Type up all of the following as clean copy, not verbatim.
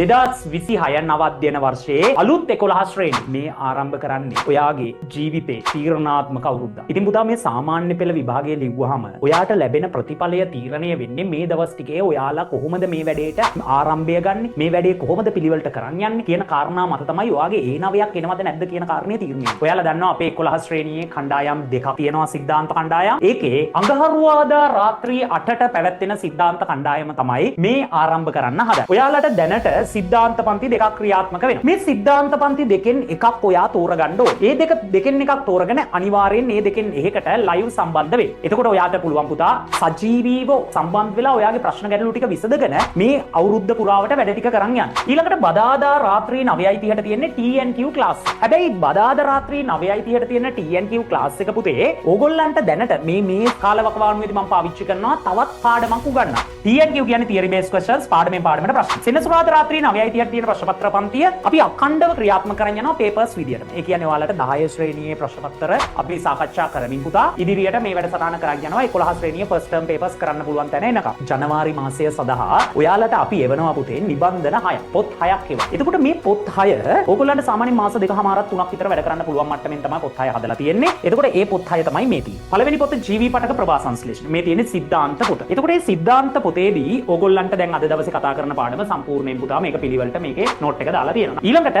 2026 නව අධ්‍යයන වර්ෂයේ අලුත් 11 ශ්‍රේණිය මේ ආරම්භ කරන්නේ ඔයාගේ ජීවිතේ තීරණාත්මක අවුරුද්දක්. ඉතින් පුතා මේ සාමාන්‍ය පෙළ විභාගයේ ලිව්වහම ඔයාට ලැබෙන ප්‍රතිඵලය තීරණය වෙන්නේ මේ දවස් ටිකේ ඔයාලා කොහොමද මේ වැඩේට ආරම්භය ගන්න, මේ වැඩේ කොහොමද පිළිවෙලට කරන්න යන්නේ කියන කාරණා මත තමයි ඔයාගේ ඒ නවයක් එනවද නැද්ද කියන කාරණේ තීරණය වෙන්නේ. ඔයාලා දන්නවා අපේ 11 ශ්‍රේණියේ කණ්ඩායම් දෙකක් තියෙනවා සිද්ධාන්ත කණ්ඩායම්. ඒකේ අඟහරුවාදා රාත්‍රී 8ට පැවැත්වෙන සිද්ධාන්ත කණ්ඩායම තමයි මේ ආරම්භ කරන්න හදන්නේ. ඔයාලට දැනට සිද්ධාන්ත පන්ති දෙකක් ක්‍රියාත්මක වෙනවා. මේ සිද්ධාන්ත පන්ති දෙකෙන් එකක් ඔයා තෝරගන්න ඕනේ. ඒ දෙකෙන් එකක් තෝරගෙන අනිවාර්යෙන් මේ දෙකෙන් එකකට ලයිව් සම්බන්ධ වෙන්න. එතකොට ඔයාට පුළුවන් පුතා සජීවීව සම්බන්ධ වෙලා ඔයාගේ ප්‍රශ්න ගැටලු ටික විසඳගෙන මේ අවුරුද්ද පුරාවට වැඩ ටික කරන් යන්න. ඊළඟට බදාදා රාත්‍රී 9:30ට තියෙන්නේ TNQ ක්ලාස්. හැබැයි බදාදා රාත්‍රී 9:30ට තියෙන TNQ ක්ලාස් එක පුතේ ඕගොල්ලන්ට දැනට මේ කාලවකවානුවේදී මම පාවිච්චි කරනවා තවත් පාඩමක් උගන්වන්න. TNQ කියන්නේ theory based questions පාඩමෙන් පාඩමට ප්‍රශ්න. සෙනසුරාදා රාත්‍රී 9:30ට තියෙන ප්‍රශ්න පත්‍ර පන්තිය අපි අඛණ්ඩව ක්‍රියාත්මක කරගෙන යනවා පේපර්ස් විදියට. ඒ කියන්නේ ඔයාලට 10 ශ්‍රේණියේ ප්‍රශ්න පත්‍ර අපි සාකච්ඡා කරමින් පුතා ඉදිරියට මේ වැඩසටහන කරගෙන යනවා 11 ශ්‍රේණියේ ෆස්ට් ටර්ම් පේපර්ස් කරන්න පුළුවන් තැන එනකම්. ජනවාරි මාසය සඳහා ඔයාලට අපි එවනවා පුතේ නිබන්ධන 6ක්. පොත් 6ක් එවනවා. එතකොට මේ පොත් 6 ඕගොල්ලන්ට සාමාන්‍ය මාස 2කමාරක් 3ක් විතර වැඩ කරන්න පුළුවන් මට්ටමින් තමයි පොත් 6 හදලා තියෙන්නේ. එතකොට මේ පොත් 6 තමයි මේ තියෙන්නේ. පළවෙනි පොත ජීවී පටක ප්‍රභා සංශ්ලේෂණ. මේ තියෙන්නේ සිද්ධාන්ත පොත. එතකොට මේ සිද්ධාන්ත පොතේදී ඕගොල්ලන්ට දැන් අද දවසේ කතා කරන පාඩම සම්පූර්ණයෙන් පුතා මේක පිළිවෙලට මේකේ නෝට් එක දාලා තියෙනවා. ඊළඟට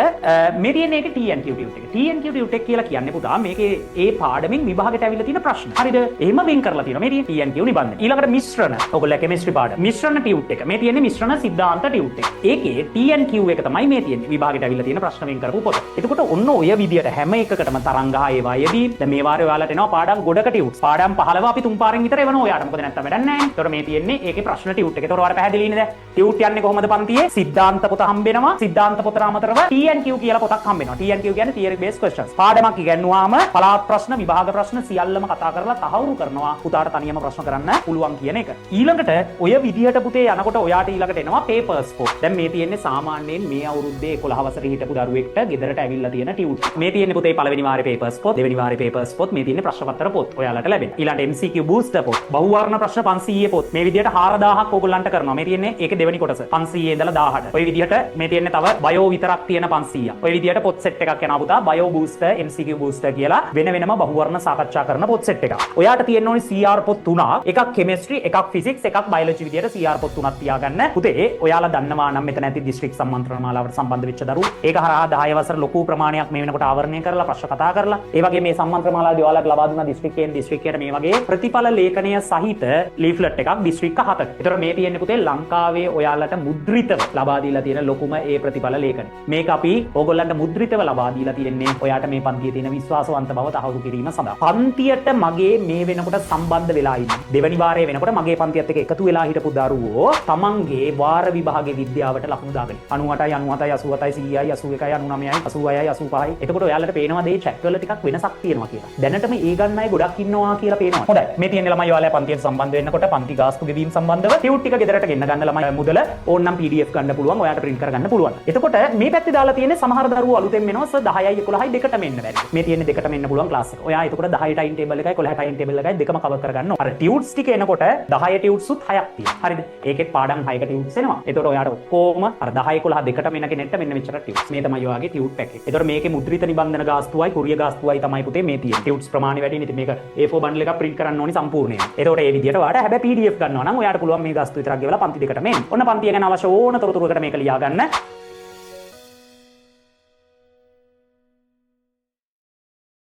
මේ තියෙන එකේ TNQ ටියුට් එක. TNQ ටියුට් එක කියලා කියන්නේ පුතා මේකේ ඒ පාඩමින් විභාගයට ඇවිල්ලා තියෙන ප්‍රශ්න. හරිද? එහෙම වෙන් කරලා තියෙනවා. මේ තියෙන TNQ නිබන්ධන. ඊළඟට මිශ්‍රණ. ඔයගොල්ලෝ කෙමිස්ට්‍රි පාඩම. මිශ්‍රණ ටියුට් එක. මේ තියෙන්නේ මිශ්‍රණ සිද්ධාන්ත ටියුට් එක. ඒකේ TNQ එක තමයි මේ තියෙන්නේ. විභාගයට ඇවිල්ලා තියෙන ප්‍රශ්න වෙන් කරපු පොත. එතකොට ඔන්න ඔය විදියට හැම එකකටම තරංග ඒවා යෙදී දැන් මේ වාරේ ඔයාලට එනවා පාඩම් ගොඩක ටියුට්. පාඩම් 15 අපි තුන් පාරෙන් විතර එවනවා ඔයාලට. මොකද නැත්තම් වැඩක් නැහැ. ඒතකොට මේ තියෙන්නේ ඒකේ ප්‍රශ්න ටියුට් එක. ඒතකොට ඔයාලට පැහැදිලි නේද? ටියුට් යන්නේ කොහොමද පන්තියේ? සිද්ධාන්ත පොත හම්බෙනවා. සිද්ධාන්ත පොතට අමතරව TNQ කියලා පොතක් හම්බෙනවා. TNQ කියන්නේ theory based questions. පාඩමක් ඉගෙනුවාම පළාත් ප්‍රශ්න, විභාග ප්‍රශ්න සියල්ලම කතා කරලා තහවුරු කරනවා. පුතාට තනියම ප්‍රශ්න කරන්න පුළුවන් කියන එක. ඊළඟට ඔය විදියට පුතේ යනකොට ඔයාට ඊළඟට එනවා papers පොත්. දැන් මේ තියෙන්නේ සාමාන්‍යයෙන් මේ අවුරුද්දේ 11 වසරේ හිටපු දරුවෙක්ට ගෙදරට ඇවිල්ලා තියෙන ටියුට්. මේ තියෙන්නේ පුතේ පළවෙනි වාරේ papers පොත්, දෙවෙනි වාරේ papers පොත්, මේ තියෙන්නේ ප්‍රශ්න පත්‍ර පොත් ඔයාලට ලැබෙන. ඊළඟට MCQ booster පොත්, බහුවර්ණ ප්‍රශ්න 500 පොත්. මේ විදියට 4000ක් ඕගොල්ලන්ට කරනවා. මේ තියෙන්නේ ඒකේ දෙවෙනි කොටස 500 ඉඳලා 1000ට. ඔය විදියට මේ තියෙන්නේ තව බයෝ විතරක් තියෙන 500ක්. ඔය විදියට පොත් සෙට් එකක් යනවා පුතා. බයෝ බූස්ටර්, MCQ බූස්ටර් කියලා වෙන වෙනම බහුවර්ණ සාකච්ඡා කරන පොත් සෙට් එකක්. ඔයාට තියෙන්න ඕනේ CR පොත් 3ක්. එකක් කෙමිස්ට්‍රි, එකක් ෆිසික්ස්, එකක් බයොලොජි විදියට CR පොත් 3ක් තියාගන්න. පුතේ ඔයාලා දන්නවා නම් මෙතන ඇති දිස්ත්‍රික් සම්මන්ත්‍රණ මාලාවට සම්බන්ධ වෙච්ච දරුවෝ. ඒක හරහා 10 වසර ලොකු ප්‍රමාණයක් මේ වෙනකොට ආවරණය කරලා ප්‍රශ්න කතා කරලා ඒ වගේ මේ සම්මන්ත්‍රණ මාලාවේදී ඔයාලට ලබා දුන්නා දිස්ත්‍රික්කයෙන් දිස්ත්‍රික්කයට මේ වගේ ප්‍රතිඵල ලේඛනය සහිත ලීෆ්ලට් එකක් දිස්ත්‍රික්ක 7ක. ඒතර මේ තියෙන්නේ පුතේ ලංකාවේ ඔයාලට මුද්‍රිතව ලබා දීලා තියෙන ලොකුම ඒ ප්‍රතිඵල ලේඛනය. මේක අපි ඕගොල්ලන්ට මුද්‍රිතව ලබා දීලා තියෙන්නේ ඔයාට මේ පන්තියේ තියෙන විශ්වාසවන්ත බව තහවුරු කිරීම සඳහා. පන්තියට මගේ මේ වෙනකොට සම්බන්ධ වෙලා ඉන්නේ. දෙවැනි වාරයේ වෙනකොට මගේ පන්තියත් එක්ක එකතු වෙලා හිටපු දරුවෝ තමන්ගේ වාර විභාගයේ විද්‍යාවට ලකුණු දාගෙන 98යි 97යි 87යි 81යි 99යි 80යි 85යි. එතකොට ඔයාලට පේනවා මේ චැට් වල ටිකක් වෙනසක් තියෙනවා කියලා. දැනටම ඒ ගන්න අය ගොඩක් ඉන්නවා කියලා පේනවා. හොඳයි. මේ තියෙන ළමයි ඔයාලා පන්තියට සම්බන්ධ වෙන්නකොට පන්ති ගාස්තු ගෙවීම සම්බන්ධව ටියුට් ටික ගෙදරට ගෙන්න ගන්න ළමයි මුදල ඕනනම් PDF ගන්න පුළුවන්. ඔයාට print කරගන්න පුළුවන්. එතකොට මේ පැත්තේ දාලා තියෙන්නේ සමහර දරුවෝ අලුතෙන් එනවා 10යි 11යි දෙකටම එන්න බැරි. මේ තියෙන්නේ දෙකටම එන්න පුළුවන් ක්ලාස් එක. ඔයා එතකොට 10 ටයිම් ටේබල් එකයි 11 ටයිම් ටේබල් එකයි දෙකම කවර් කරගන්න ඕන. අර ටියුට්ස් ටික එනකොට 10 ටියුට්ස් උත් 6ක් තියෙනවා. හරිද? ඒකෙත් පාඩම් 6ක ටියුට්ස් එනවා. එතකොට ඔයාට ඔක්කොම අර 10 11 දෙකටම එන කෙනෙක්ට මෙන්න මෙච්චර ටියුට්ස්. මේ තමයි ඔයාගේ ටියුට් පැකේජ්. එතකොට මේකේ මුද්‍රිත නිබන්ධන ගාස්තුවයි කුරිය ගාස්තුවයි තමයි පුතේ මේ තියෙන්නේ. ටියුට්ස් ප්‍රමාණය වැඩි නේ. මේක A4 බන්ඩල් එකක් print කරන්න ඕනි සම්පූර්ණයෙන්. එතකොට ඒ විදිහට ඔයාට හැබැයි PDF ගන්නවා නම් ඔයාට පුළුවන් මේ ගාස්තු විතරක් ගෙවලා පන්ති දෙකටම එන්න. ඔන්න පන්තිය ගැන අවශ්‍ය ඕන තොරතුරුකට මේක ලියා ගන්න.